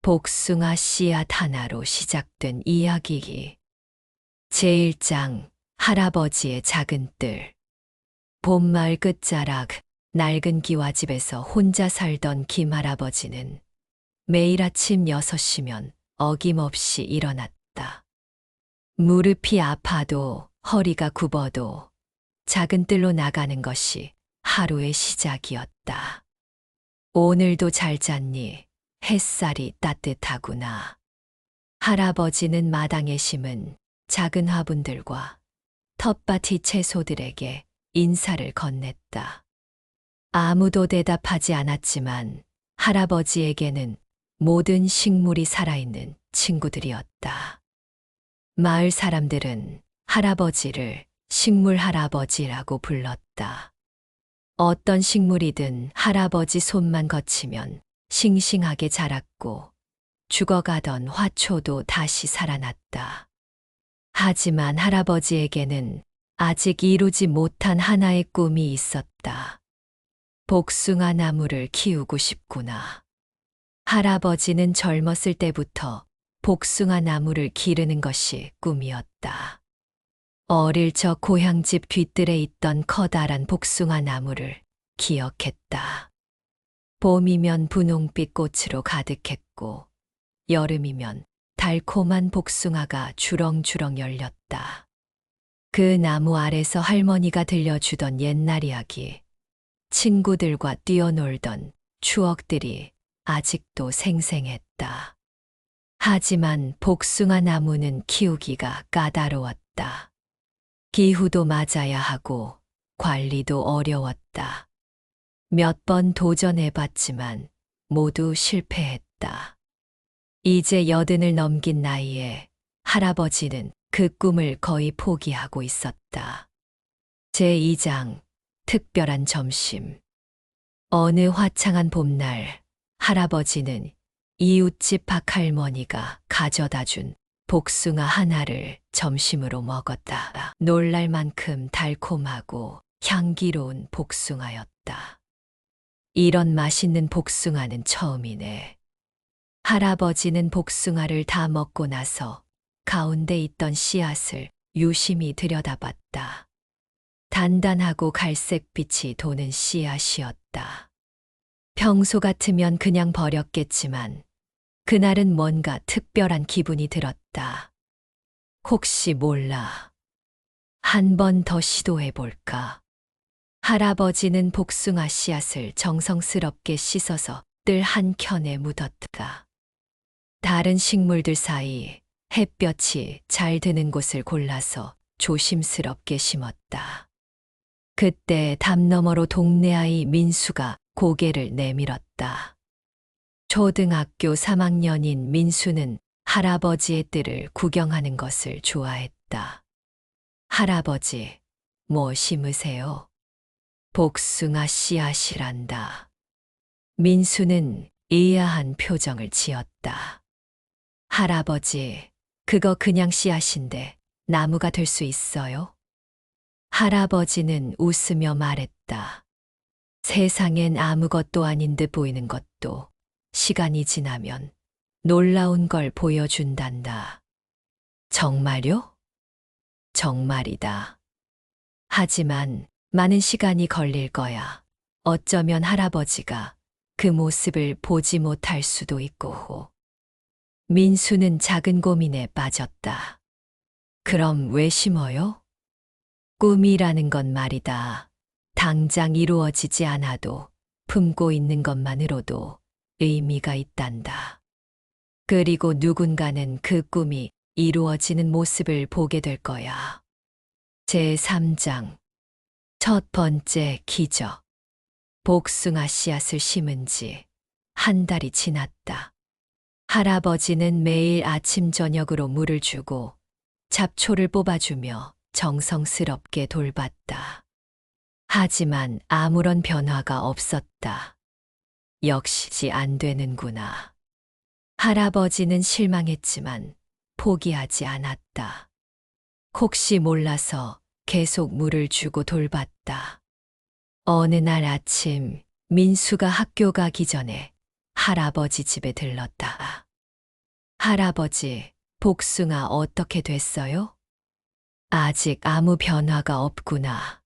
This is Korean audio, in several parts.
복숭아 씨앗 하나로 시작된 이야기. 제1장 할아버지의 작은 뜰. 봄마을 끝자락 낡은 기와집에서 혼자 살던 김할아버지는 매일 아침 6시면 어김없이 일어났다. 무릎이 아파도 허리가 굽어도 작은 뜰로 나가는 것이 하루의 시작이었다. 오늘도 잘 잤니? 햇살이 따뜻하구나. 할아버지는 마당에 심은 작은 화분들과 텃밭의 채소들에게 인사를 건넸다. 아무도 대답하지 않았지만 할아버지에게는 모든 식물이 살아있는 친구들이었다. 마을 사람들은 할아버지를 식물 할아버지라고 불렀다. 어떤 식물이든 할아버지 손만 거치면 싱싱하게 자랐고 죽어가던 화초도 다시 살아났다. 하지만 할아버지에게는 아직 이루지 못한 하나의 꿈이 있었다. 복숭아 나무를 키우고 싶구나. 할아버지는 젊었을 때부터 복숭아 나무를 기르는 것이 꿈이었다. 어릴 적 고향집 뒤뜰에 있던 커다란 복숭아 나무를 기억했다. 봄이면 분홍빛 꽃으로 가득했고 여름이면 달콤한 복숭아가 주렁주렁 열렸다. 그 나무 아래서 할머니가 들려주던 옛날 이야기, 친구들과 뛰어놀던 추억들이 아직도 생생했다. 하지만 복숭아 나무는 키우기가 까다로웠다. 기후도 맞아야 하고 관리도 어려웠다. 몇 번 도전해봤지만 모두 실패했다. 이제 80을 넘긴 나이에 할아버지는 그 꿈을 거의 포기하고 있었다. 제2장 특별한 점심. 어느 화창한 봄날 할아버지는 이웃집 박할머니가 가져다 준 복숭아 하나를 점심으로 먹었다. 놀랄 만큼 달콤하고 향기로운 복숭아였다. 이런 맛있는 복숭아는 처음이네. 할아버지는 복숭아를 다 먹고 나서 가운데 있던 씨앗을 유심히 들여다봤다. 단단하고 갈색빛이 도는 씨앗이었다. 평소 같으면 그냥 버렸겠지만 그날은 뭔가 특별한 기분이 들었다. 혹시 몰라. 한 번 더 시도해 볼까? 할아버지는 복숭아 씨앗을 정성스럽게 씻어서 뜰 한켠에 묻었다. 다른 식물들 사이 햇볕이 잘 드는 곳을 골라서 조심스럽게 심었다. 그때 담 너머로 동네 아이 민수가 고개를 내밀었다. 초등학교 3학년인 민수는 할아버지의 뜰을 구경하는 것을 좋아했다. 할아버지, 뭐 심으세요? 복숭아 씨앗이란다. 민수는 의아한 표정을 지었다. 할아버지, 그거 그냥 씨앗인데 나무가 될 수 있어요? 할아버지는 웃으며 말했다. 세상엔 아무것도 아닌 듯 보이는 것도 시간이 지나면 놀라운 걸 보여준단다. 정말요? 정말이다. 하지만 많은 시간이 걸릴 거야. 어쩌면 할아버지가 그 모습을 보지 못할 수도 있고. 민수는 작은 고민에 빠졌다. 그럼 왜 심어요? 꿈이라는 건 말이다. 당장 이루어지지 않아도 품고 있는 것만으로도 의미가 있단다. 그리고 누군가는 그 꿈이 이루어지는 모습을 보게 될 거야. 제3장 첫 번째 기적. 복숭아 씨앗을 심은 지 한 달이 지났다. 할아버지는 매일 아침 저녁으로 물을 주고 잡초를 뽑아주며 정성스럽게 돌봤다. 하지만 아무런 변화가 없었다. 역시 안 되는구나. 할아버지는 실망했지만 포기하지 않았다. 혹시 몰라서 계속 물을 주고 돌봤다. 어느 날 아침 민수가 학교 가기 전에 할아버지 집에 들렀다. 할아버지, 복숭아 어떻게 됐어요? 아직 아무 변화가 없구나.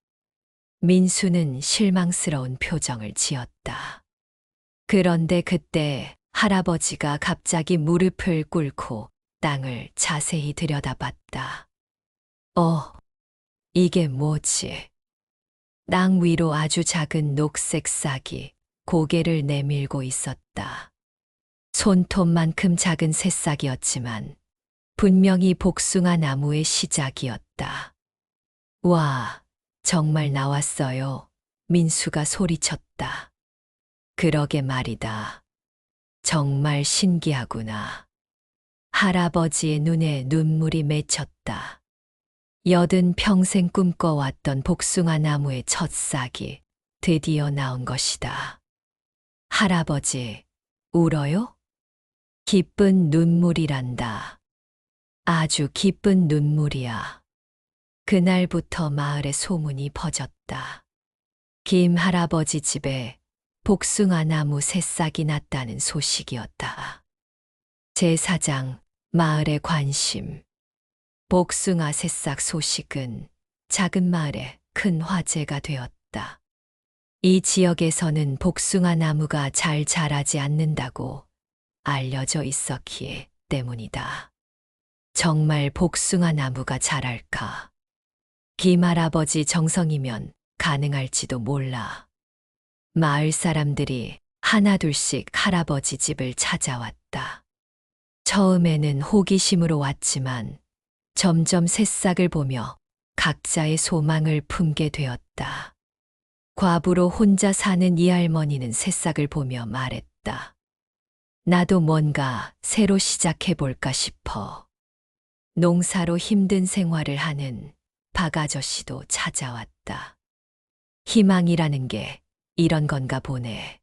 민수는 실망스러운 표정을 지었다. 그런데 그때 할아버지가 갑자기 무릎을 꿇고 땅을 자세히 들여다봤다. 이게 뭐지? 땅 위로 아주 작은 녹색 싹이 고개를 내밀고 있었다. 손톱만큼 작은 새싹이었지만 분명히 복숭아 나무의 시작이었다. 와, 정말 나왔어요. 민수가 소리쳤다. 그러게 말이다. 정말 신기하구나. 할아버지의 눈에 눈물이 맺혔다. 평생 꿈꿔왔던 복숭아 나무의 첫 싹이 드디어 나온 것이다. 할아버지, 울어요? 기쁜 눈물이란다. 아주 기쁜 눈물이야. 그날부터 마을에 소문이 퍼졌다. 김 할아버지 집에 복숭아 나무 새싹이 났다는 소식이었다. 제사장, 마을의 관심. 복숭아 새싹 소식은 작은 마을에 큰 화제가 되었다. 이 지역에서는 복숭아 나무가 잘 자라지 않는다고 알려져 있었기 때문이다. 정말 복숭아 나무가 자랄까? 김할아버지 정성이면 가능할지도 몰라. 마을 사람들이 하나둘씩 할아버지 집을 찾아왔다. 처음에는 호기심으로 왔지만 점점 새싹을 보며 각자의 소망을 품게 되었다. 과부로 혼자 사는 이 할머니는 새싹을 보며 말했다. 나도 뭔가 새로 시작해볼까 싶어. 농사로 힘든 생활을 하는 박 아저씨도 찾아왔다. 희망이라는 게 이런 건가 보네.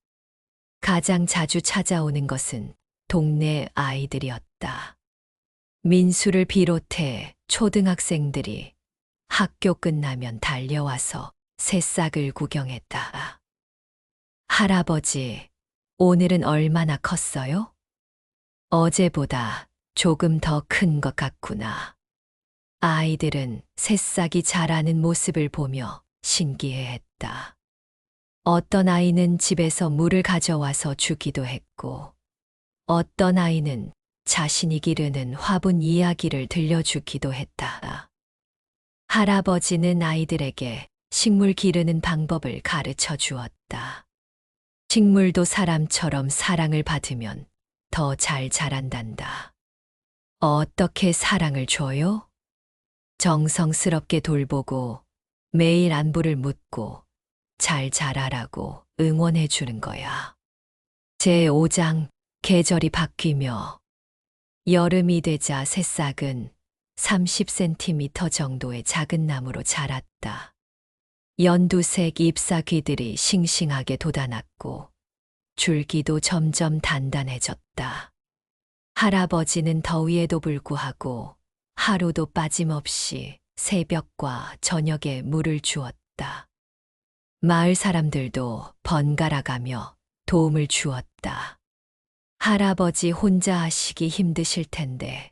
가장 자주 찾아오는 것은 동네 아이들이었다. 민수를 비롯해 초등학생들이 학교 끝나면 달려와서 새싹을 구경했다. 할아버지, 오늘은 얼마나 컸어요? 어제보다 조금 더 큰 것 같구나. 아이들은 새싹이 자라는 모습을 보며 신기해했다. 어떤 아이는 집에서 물을 가져와서 주기도 했고, 어떤 아이는 자신이 기르는 화분 이야기를 들려주기도 했다. 할아버지는 아이들에게 식물 기르는 방법을 가르쳐 주었다. 식물도 사람처럼 사랑을 받으면 더 잘 자란단다. 어떻게 사랑을 줘요? 정성스럽게 돌보고 매일 안부를 묻고 잘 자라라고 응원해 주는 거야. 제5장 계절이 바뀌며 여름이 되자 새싹은 30cm 정도의 작은 나무로 자랐다. 연두색 잎사귀들이 싱싱하게 돋아났고 줄기도 점점 단단해졌다. 할아버지는 더위에도 불구하고 하루도 빠짐없이 새벽과 저녁에 물을 주었다. 마을 사람들도 번갈아 가며 도움을 주었다. 할아버지 혼자 하시기 힘드실 텐데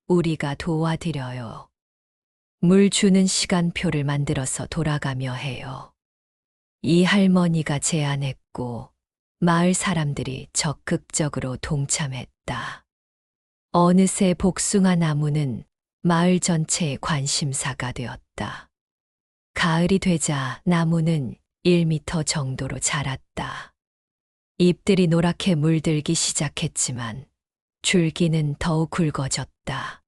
우리가 도와드려요. 물 주는 시간표를 만들어서 돌아가며 해요. 이 할머니가 제안했고 마을 사람들이 적극적으로 동참했다. 어느새 복숭아 나무는 마을 전체의 관심사가 되었다. 가을이 되자 나무는 1m 정도로 자랐다. 잎들이 노랗게 물들기 시작했지만 줄기는 더욱 굵어졌다.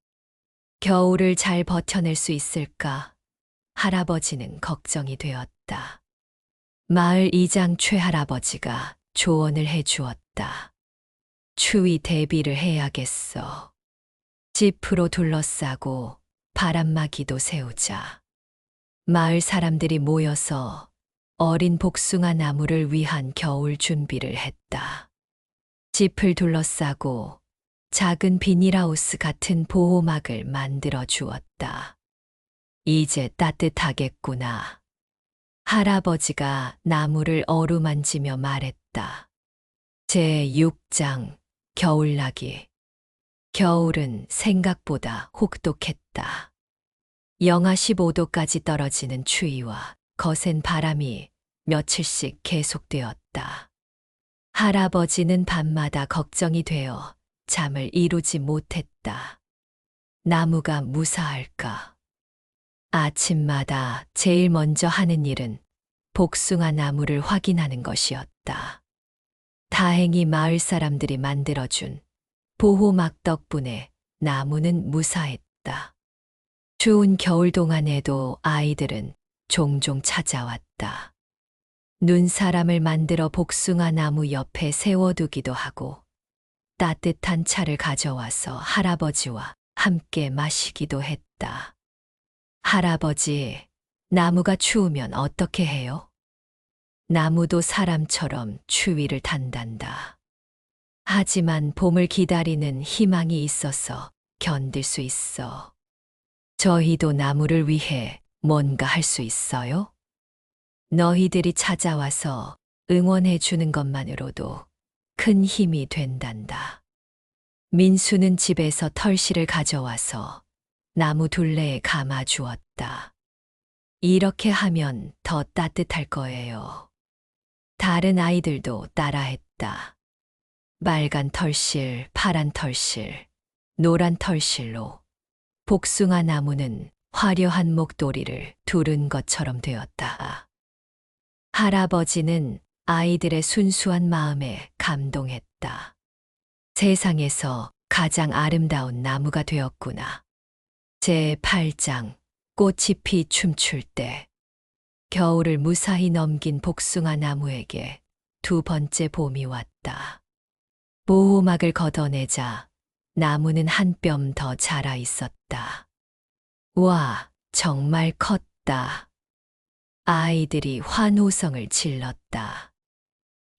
겨울을 잘 버텨낼 수 있을까? 할아버지는 걱정이 되었다. 마을 이장 최할아버지가 조언을 해 주었다. 추위 대비를 해야겠어. 지프로 둘러싸고 바람막이도 세우자. 마을 사람들이 모여서 어린 복숭아 나무를 위한 겨울 준비를 했다. 짚을 둘러싸고 작은 비닐하우스 같은 보호막을 만들어 주었다. 이제 따뜻하겠구나. 할아버지가 나무를 어루만지며 말했다. 제6장 겨울나기. 겨울은 생각보다 혹독했다. 영하 15도까지 떨어지는 추위와 거센 바람이 며칠씩 계속되었다. 할아버지는 밤마다 걱정이 되어 잠을 이루지 못했다. 나무가 무사할까? 아침마다 제일 먼저 하는 일은 복숭아 나무를 확인하는 것이었다. 다행히 마을 사람들이 만들어준 보호막 덕분에 나무는 무사했다. 추운 겨울 동안에도 아이들은 종종 찾아왔다. 눈사람을 만들어 복숭아 나무 옆에 세워두기도 하고 따뜻한 차를 가져와서 할아버지와 함께 마시기도 했다. 할아버지, 나무가 추우면 어떻게 해요? 나무도 사람처럼 추위를 탄단다. 하지만 봄을 기다리는 희망이 있어서 견딜 수 있어. 저희도 나무를 위해 뭔가 할 수 있어요? 너희들이 찾아와서 응원해 주는 것만으로도 큰 힘이 된단다. 민수는 집에서 털실을 가져와서 나무 둘레에 감아 주었다. 이렇게 하면 더 따뜻할 거예요. 다른 아이들도 따라했다. 빨간 털실, 파란 털실, 노란 털실로 복숭아 나무는 화려한 목도리를 두른 것처럼 되었다. 할아버지는 아이들의 순수한 마음에 감동했다. 세상에서 가장 아름다운 나무가 되었구나. 제8장 꽃이 피 춤출 때 겨울을 무사히 넘긴 복숭아 나무에게 두 번째 봄이 왔다. 보호막을 걷어내자 나무는 한 뼘 더 자라 있었다. 와, 정말 컸다. 아이들이 환호성을 질렀다.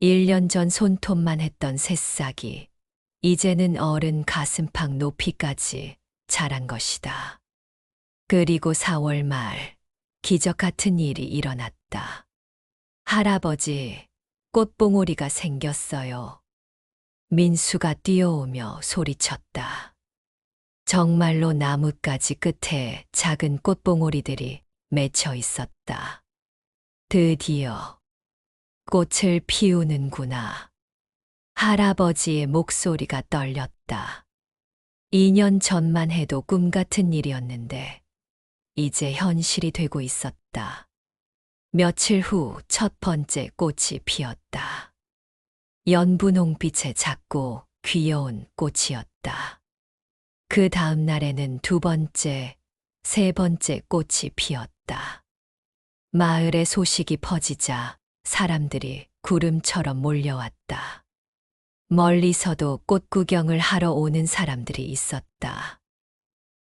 1년 전 손톱만 했던 새싹이 이제는 어른 가슴팍 높이까지 자란 것이다. 그리고 4월 말 기적 같은 일이 일어났다. 할아버지, 꽃봉오리가 생겼어요. 민수가 뛰어오며 소리쳤다. 정말로 나뭇가지 끝에 작은 꽃봉오리들이 맺혀 있었다. 드디어 꽃을 피우는구나. 할아버지의 목소리가 떨렸다. 2년 전만 해도 꿈 같은 일이었는데 이제 현실이 되고 있었다. 며칠 후 첫 번째 꽃이 피었다. 연분홍빛의 작고 귀여운 꽃이었다. 그 다음 날에는 두 번째, 세 번째 꽃이 피었다. 마을에 소식이 퍼지자 사람들이 구름처럼 몰려왔다. 멀리서도 꽃 구경을 하러 오는 사람들이 있었다.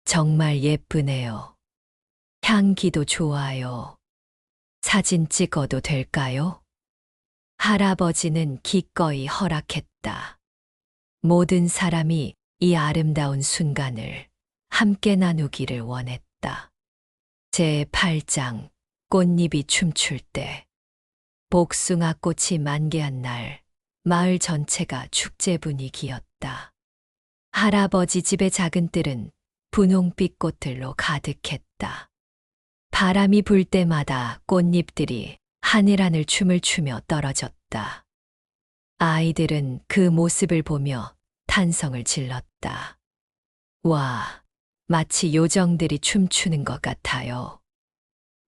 정말 예쁘네요. 향기도 좋아요. 사진 찍어도 될까요? 할아버지는 기꺼이 허락했다. 모든 사람이 이 아름다운 순간을 함께 나누기를 원했다. 제8장 꽃잎이 춤출 때 복숭아 꽃이 만개한 날 마을 전체가 축제 분위기였다. 할아버지 집의 작은 뜰은 분홍빛 꽃들로 가득했다. 바람이 불 때마다 꽃잎들이 하늘하늘 춤을 추며 떨어졌다. 아이들은 그 모습을 보며 탄성을 질렀다. 와, 마치 요정들이 춤추는 것 같아요.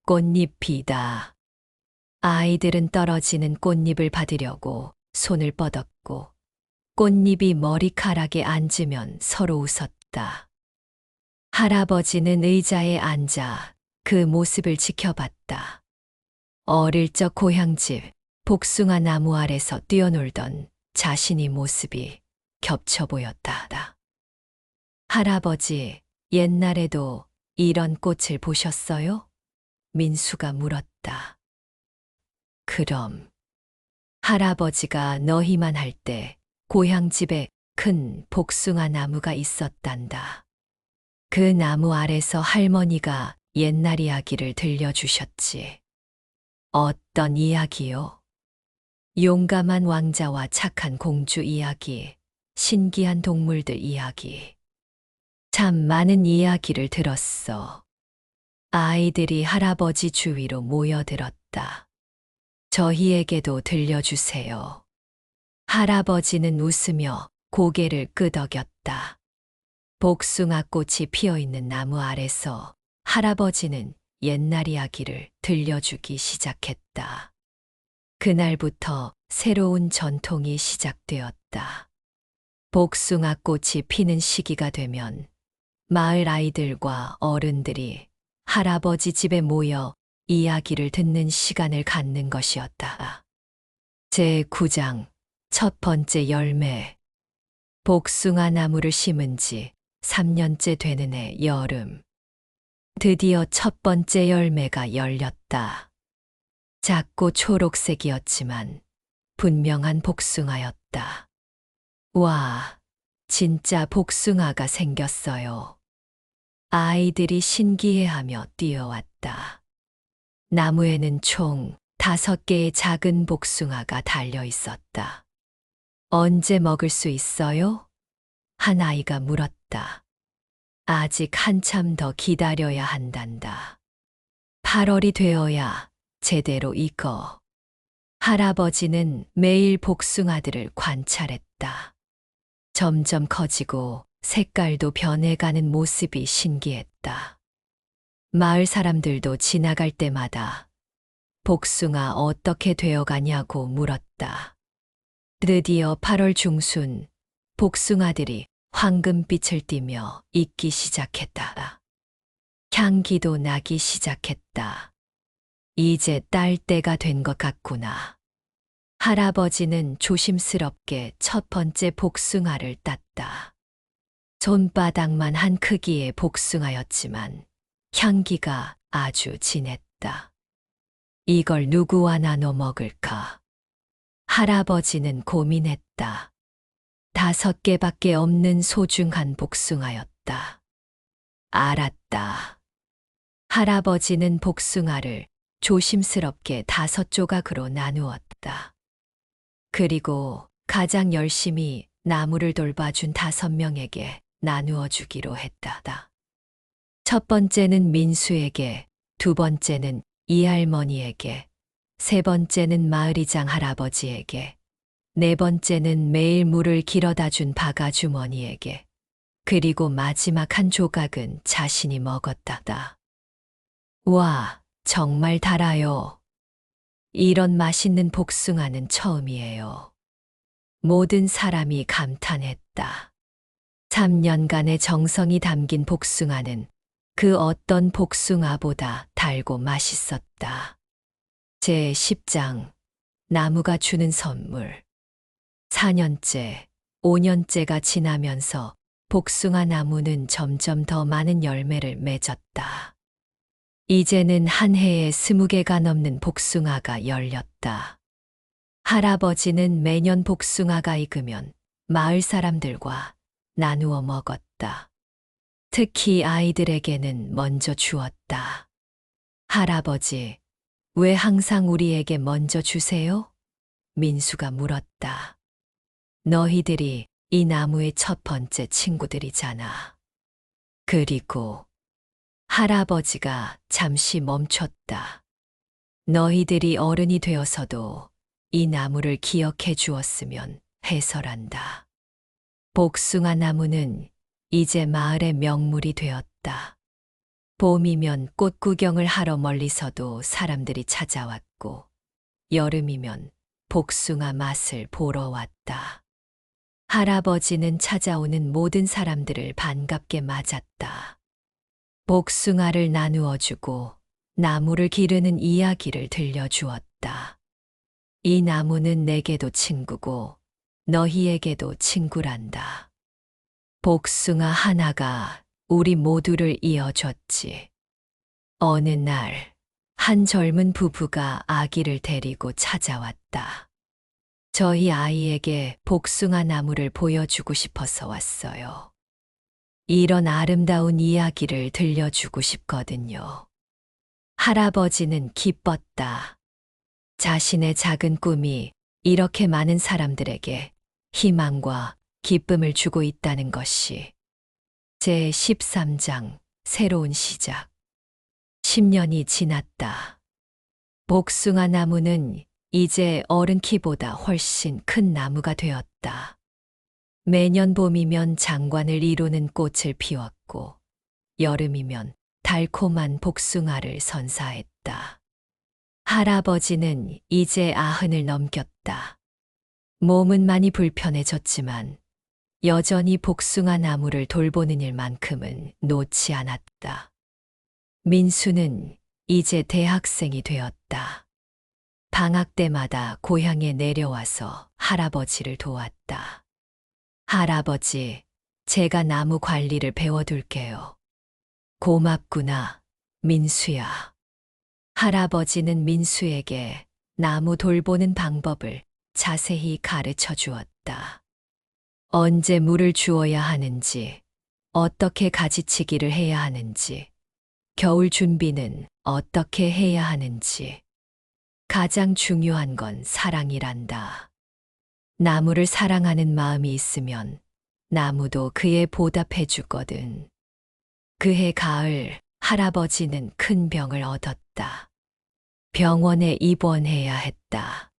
꽃잎이다. 아이들은 떨어지는 꽃잎을 받으려고 손을 뻗었고 꽃잎이 머리카락에 앉으면 서로 웃었다. 할아버지는 의자에 앉아 그 모습을 지켜봤다. 어릴 적 고향집 복숭아 나무 아래서 뛰어놀던 자신의 모습이 겹쳐 보였다. 할아버지, 옛날에도 이런 꽃을 보셨어요? 민수가 물었다. 그럼. 할아버지가 너희만 할 때 고향집에 큰 복숭아 나무가 있었단다. 그 나무 아래서 할머니가 옛날 이야기를 들려주셨지. 어떤 이야기요? 용감한 왕자와 착한 공주 이야기, 신기한 동물들 이야기. 참 많은 이야기를 들었어. 아이들이 할아버지 주위로 모여들었다. 저희에게도 들려주세요. 할아버지는 웃으며 고개를 끄덕였다. 복숭아 꽃이 피어있는 나무 아래서 할아버지는 옛날 이야기를 들려주기 시작했다. 그날부터 새로운 전통이 시작되었다. 복숭아 꽃이 피는 시기가 되면 마을 아이들과 어른들이 할아버지 집에 모여 이야기를 듣는 시간을 갖는 것이었다. 제9장 첫 번째 열매. 복숭아 나무를 심은 지 3년째 되는 해 여름. 드디어 첫 번째 열매가 열렸다. 작고 초록색이었지만 분명한 복숭아였다. 와, 진짜 복숭아가 생겼어요. 아이들이 신기해하며 뛰어왔다. 나무에는 총 5개의 작은 복숭아가 달려 있었다. 언제 먹을 수 있어요? 한 아이가 물었다. 아직 한참 더 기다려야 한단다. 8월이 되어야 제대로 익어. 할아버지는 매일 복숭아들을 관찰했다. 점점 커지고 색깔도 변해가는 모습이 신기했다. 마을 사람들도 지나갈 때마다 복숭아 어떻게 되어가냐고 물었다. 드디어 8월 중순 복숭아들이 황금빛을 띠며 익기 시작했다. 향기도 나기 시작했다. 이제 딸 때가 된 것 같구나. 할아버지는 조심스럽게 첫 번째 복숭아를 땄다. 손바닥만 한 크기의 복숭아였지만 향기가 아주 진했다. 이걸 누구와 나눠 먹을까? 할아버지는 고민했다. 5개밖에 없는 소중한 복숭아였다. 알았다. 할아버지는 복숭아를 조심스럽게 5조각으로 나누었다. 그리고 가장 열심히 나무를 돌봐준 5명에게 나누어 주기로 했다. 첫 번째는 민수에게, 두 번째는 이할머니에게, 세 번째는 마을이장 할아버지에게, 네 번째는 매일 물을 길어다 준 바가주머니에게, 그리고 마지막 한 조각은 자신이 먹었다. 와, 정말 달아요. 이런 맛있는 복숭아는 처음이에요. 모든 사람이 감탄했다. 3년간의 정성이 담긴 복숭아는 그 어떤 복숭아보다 달고 맛있었다. 제10장 나무가 주는 선물. 4년째, 5년째가 지나면서 복숭아 나무는 점점 더 많은 열매를 맺었다. 이제는 한 해에 20개가 넘는 복숭아가 열렸다. 할아버지는 매년 복숭아가 익으면 마을 사람들과 나누어 먹었다. 특히 아이들에게는 먼저 주었다. 할아버지, 왜 항상 우리에게 먼저 주세요? 민수가 물었다. 너희들이 이 나무의 첫 번째 친구들이잖아. 그리고 할아버지가 잠시 멈췄다. 너희들이 어른이 되어서도 이 나무를 기억해 주었으면 해서란다. 복숭아 나무는 이제 마을의 명물이 되었다. 봄이면 꽃 구경을 하러 멀리서도 사람들이 찾아왔고, 여름이면 복숭아 맛을 보러 왔다. 할아버지는 찾아오는 모든 사람들을 반갑게 맞았다. 복숭아를 나누어 주고 나무를 기르는 이야기를 들려주었다. 이 나무는 내게도 친구고 너희에게도 친구란다. 복숭아 하나가 우리 모두를 이어줬지. 어느 날, 한 젊은 부부가 아기를 데리고 찾아왔다. 저희 아이에게 복숭아 나무를 보여주고 싶어서 왔어요. 이런 아름다운 이야기를 들려주고 싶거든요. 할아버지는 기뻤다. 자신의 작은 꿈이 이렇게 많은 사람들에게 희망과 기쁨을 주고 있다는 것이. 제 13장 새로운 시작. 10년이 지났다. 복숭아 나무는 이제 어른 키보다 훨씬 큰 나무가 되었다. 매년 봄이면 장관을 이루는 꽃을 피웠고 여름이면 달콤한 복숭아를 선사했다. 할아버지는 이제 90을 넘겼다. 몸은 많이 불편해졌지만 여전히 복숭아 나무를 돌보는 일만큼은 놓지 않았다. 민수는 이제 대학생이 되었다. 방학 때마다 고향에 내려와서 할아버지를 도왔다. 할아버지, 제가 나무 관리를 배워둘게요. 고맙구나, 민수야. 할아버지는 민수에게 나무 돌보는 방법을 자세히 가르쳐 주었다. 언제 물을 주어야 하는지, 어떻게 가지치기를 해야 하는지, 겨울 준비는 어떻게 해야 하는지. 가장 중요한 건 사랑이란다. 나무를 사랑하는 마음이 있으면 나무도 그에 보답해 주거든. 그해 가을, 할아버지는 큰 병을 얻었다. 병원에 입원해야 했다.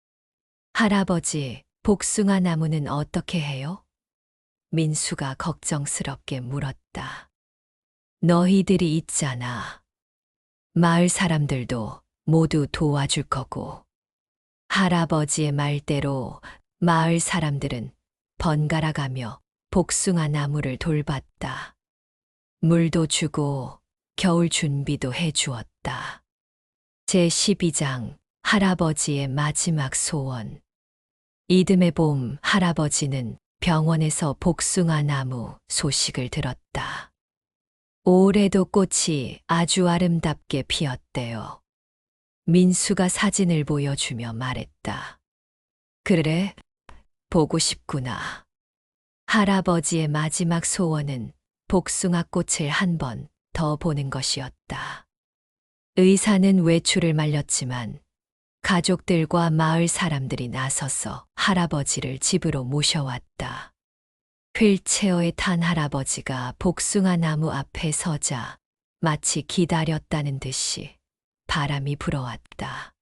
할아버지, 복숭아 나무는 어떻게 해요? 민수가 걱정스럽게 물었다. 너희들이 있잖아. 마을 사람들도 모두 도와줄 거고. 할아버지의 말대로 마을 사람들은 번갈아 가며 복숭아 나무를 돌봤다. 물도 주고 겨울 준비도 해 주었다. 제 12장 할아버지의 마지막 소원. 이듬해 봄 할아버지는 병원에서 복숭아 나무 소식을 들었다. 올해도 꽃이 아주 아름답게 피었대요. 민수가 사진을 보여주며 말했다. 그래, 보고 싶구나. 할아버지의 마지막 소원은 복숭아 꽃을 한 번 더 보는 것이었다. 의사는 외출을 말렸지만 가족들과 마을 사람들이 나서서 할아버지를 집으로 모셔왔다. 휠체어에 탄 할아버지가 복숭아 나무 앞에 서자 마치 기다렸다는 듯이 바람이 불어왔다.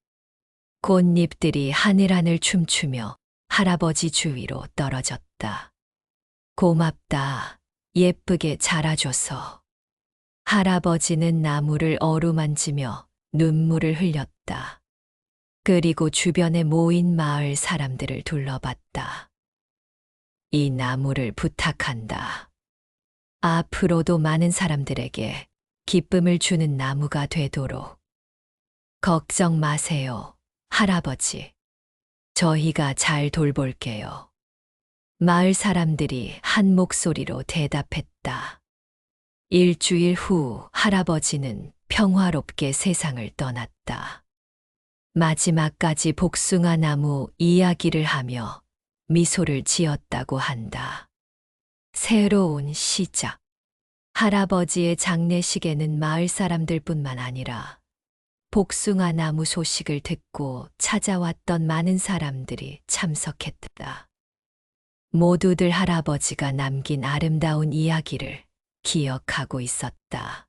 꽃잎들이 하늘하늘 춤추며 할아버지 주위로 떨어졌다. 고맙다. 예쁘게 자라줘서. 할아버지는 나무를 어루만지며 눈물을 흘렸다. 그리고 주변에 모인 마을 사람들을 둘러봤다. 이 나무를 부탁한다. 앞으로도 많은 사람들에게 기쁨을 주는 나무가 되도록. 걱정 마세요, 할아버지. 저희가 잘 돌볼게요. 마을 사람들이 한 목소리로 대답했다. 일주일 후 할아버지는 평화롭게 세상을 떠났다. 마지막까지 복숭아 나무 이야기를 하며 미소를 지었다고 한다. 새로운 시작. 할아버지의 장례식에는 마을 사람들뿐만 아니라 복숭아 나무 소식을 듣고 찾아왔던 많은 사람들이 참석했다. 모두들 할아버지가 남긴 아름다운 이야기를 기억하고 있었다.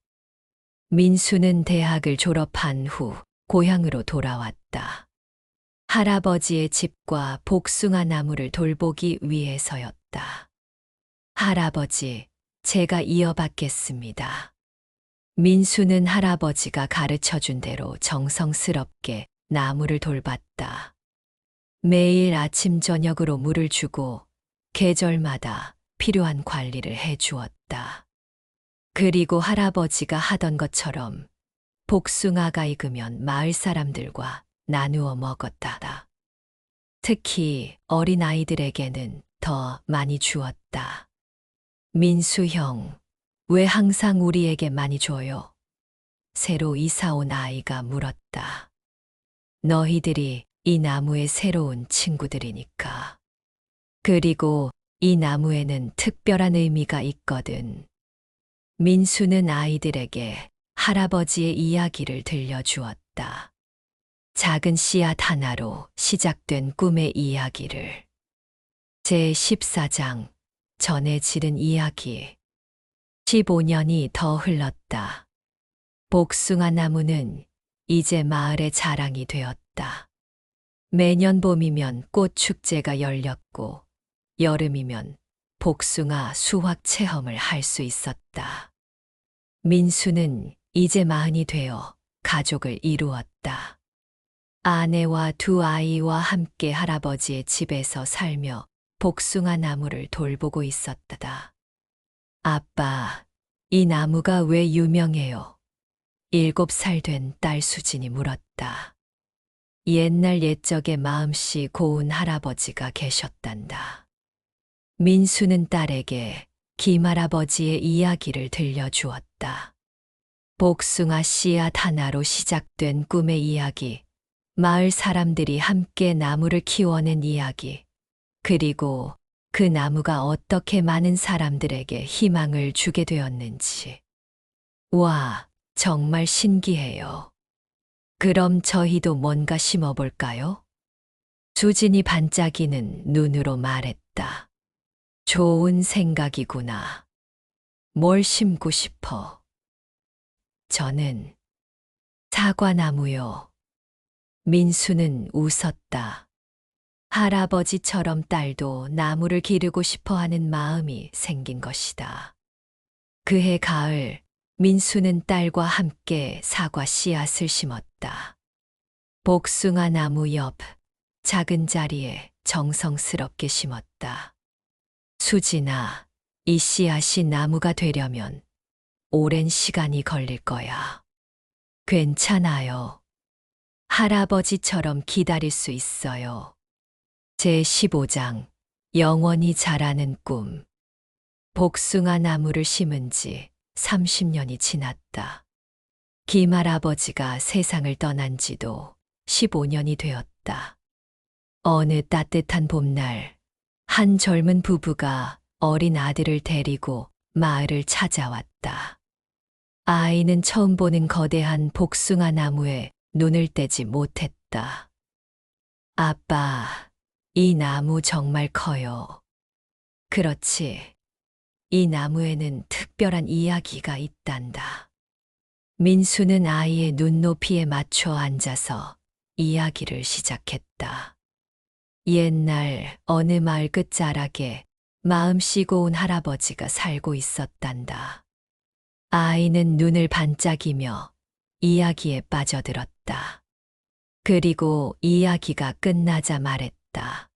민수는 대학을 졸업한 후 고향으로 돌아왔다. 할아버지의 집과 복숭아 나무를 돌보기 위해서였다. 할아버지, 제가 이어받겠습니다. 민수는 할아버지가 가르쳐 준 대로 정성스럽게 나무를 돌봤다. 매일 아침 저녁으로 물을 주고 계절마다 필요한 관리를 해 주었다. 그리고 할아버지가 하던 것처럼 복숭아가 익으면 마을 사람들과 나누어 먹었다. 특히 어린 아이들에게는 더 많이 주었다. 민수 형, 왜 항상 우리에게 많이 줘요? 새로 이사 온 아이가 물었다. 너희들이 이 나무의 새로운 친구들이니까. 그리고 이 나무에는 특별한 의미가 있거든. 민수는 아이들에게 할아버지의 이야기를 들려주었다. 작은 씨앗 하나로 시작된 꿈의 이야기를. 제 14장 전해지는 이야기. 15년이 더 흘렀다. 복숭아 나무는 이제 마을의 자랑이 되었다. 매년 봄이면 꽃 축제가 열렸고 여름이면 복숭아 수확 체험을 할 수 있었다. 민수는 이제 마흔이 되어 가족을 이루었다. 아내와 두 아이와 함께 할아버지의 집에서 살며 복숭아 나무를 돌보고 있었다. 아빠, 이 나무가 왜 유명해요? 7살 된 딸 수진이 물었다. 옛날 옛적에 마음씨 고운 할아버지가 계셨단다. 민수는 딸에게 김할아버지의 이야기를 들려주었다. 복숭아 씨앗 하나로 시작된 꿈의 이야기, 마을 사람들이 함께 나무를 키워낸 이야기, 그리고 그 나무가 어떻게 많은 사람들에게 희망을 주게 되었는지. 와, 정말 신기해요. 그럼 저희도 뭔가 심어볼까요? 수진이 반짝이는 눈으로 말했다. 좋은 생각이구나. 뭘 심고 싶어? 저는 사과나무요. 민수는 웃었다. 할아버지처럼 딸도 나무를 기르고 싶어 하는 마음이 생긴 것이다. 그해 가을, 민수는 딸과 함께 사과 씨앗을 심었다. 복숭아 나무 옆 작은 자리에 정성스럽게 심었다. 수진아, 이 씨앗이 나무가 되려면 오랜 시간이 걸릴 거야. 괜찮아요. 할아버지처럼 기다릴 수 있어요. 제15장 영원히 자라는 꿈. 복숭아 나무를 심은 지 30년이 지났다. 김할아버지가 세상을 떠난 지도 15년이 되었다. 어느 따뜻한 봄날, 한 젊은 부부가 어린 아들을 데리고 마을을 찾아왔다. 아이는 처음 보는 거대한 복숭아 나무에 눈을 떼지 못했다. 아빠, 이 나무 정말 커요. 그렇지. 이 나무에는 특별한 이야기가 있단다. 민수는 아이의 눈높이에 맞춰 앉아서 이야기를 시작했다. 옛날 어느 마을 끝자락에 마음씨 고운 할아버지가 살고 있었단다. 아이는 눈을 반짝이며 이야기에 빠져들었다. 그리고 이야기가 끝나자 말했다.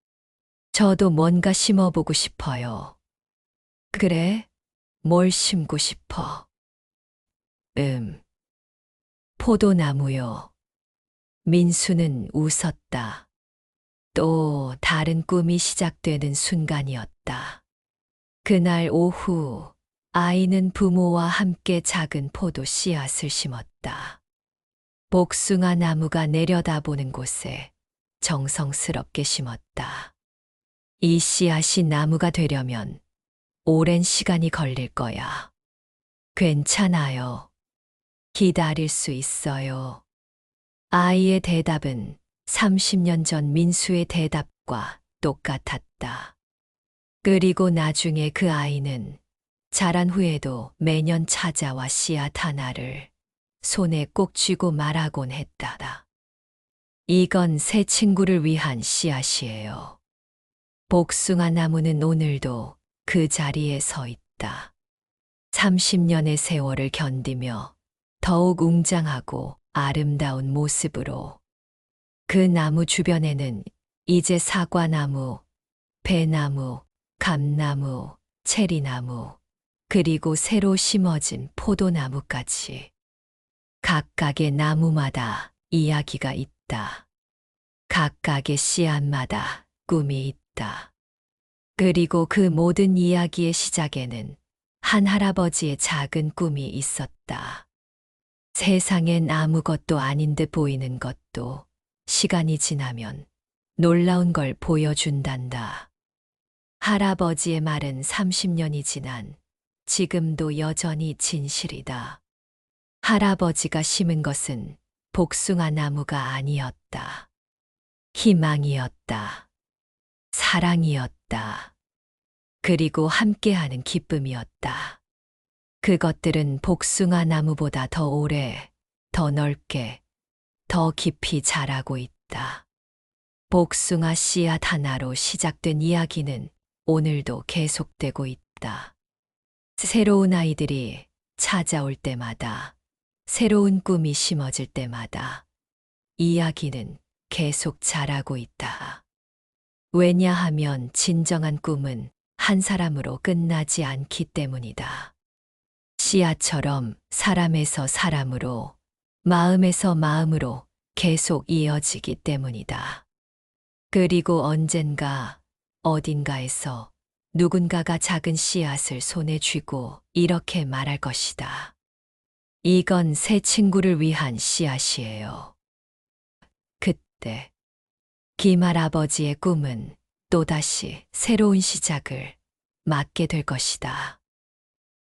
저도 뭔가 심어보고 싶어요. 그래? 뭘 심고 싶어? 포도나무요. 민수는 웃었다. 또 다른 꿈이 시작되는 순간이었다. 그날 오후, 아이는 부모와 함께 작은 포도 씨앗을 심었다. 복숭아 나무가 내려다보는 곳에 정성스럽게 심었다. 이 씨앗이 나무가 되려면 오랜 시간이 걸릴 거야. 괜찮아요. 기다릴 수 있어요. 아이의 대답은 30년 전 민수의 대답과 똑같았다. 그리고 나중에 그 아이는 자란 후에도 매년 찾아와 씨앗 하나를 손에 꼭 쥐고 말하곤 했다. 이건 새 친구를 위한 씨앗이에요. 복숭아 나무는 오늘도 그 자리에 서 있다. 30년의 세월을 견디며 더욱 웅장하고 아름다운 모습으로. 그 나무 주변에는 이제 사과나무, 배나무, 감나무, 체리나무, 그리고 새로 심어진 포도나무까지. 각각의 나무마다 이야기가 있다. 각각의 씨앗마다 꿈이 있다. 그리고 그 모든 이야기의 시작에는 한 할아버지의 작은 꿈이 있었다. 세상엔 아무것도 아닌 듯 보이는 것도 시간이 지나면 놀라운 걸 보여준단다. 할아버지의 말은 30년이 지난 지금도 여전히 진실이다. 할아버지가 심은 것은 복숭아 나무가 아니었다. 희망이었다. 사랑이었다. 그리고 함께하는 기쁨이었다. 그것들은 복숭아 나무보다 더 오래, 더 넓게, 더 깊이 자라고 있다. 복숭아 씨앗 하나로 시작된 이야기는 오늘도 계속되고 있다. 새로운 아이들이 찾아올 때마다, 새로운 꿈이 심어질 때마다 이야기는 계속 자라고 있다. 왜냐하면 진정한 꿈은 한 사람으로 끝나지 않기 때문이다. 씨앗처럼 사람에서 사람으로, 마음에서 마음으로 계속 이어지기 때문이다. 그리고 언젠가 어딘가에서 누군가가 작은 씨앗을 손에 쥐고 이렇게 말할 것이다. 이건 새 친구를 위한 씨앗이에요. 그때 김할 아버지의 꿈은 또다시 새로운 시작을 맞게 될 것이다.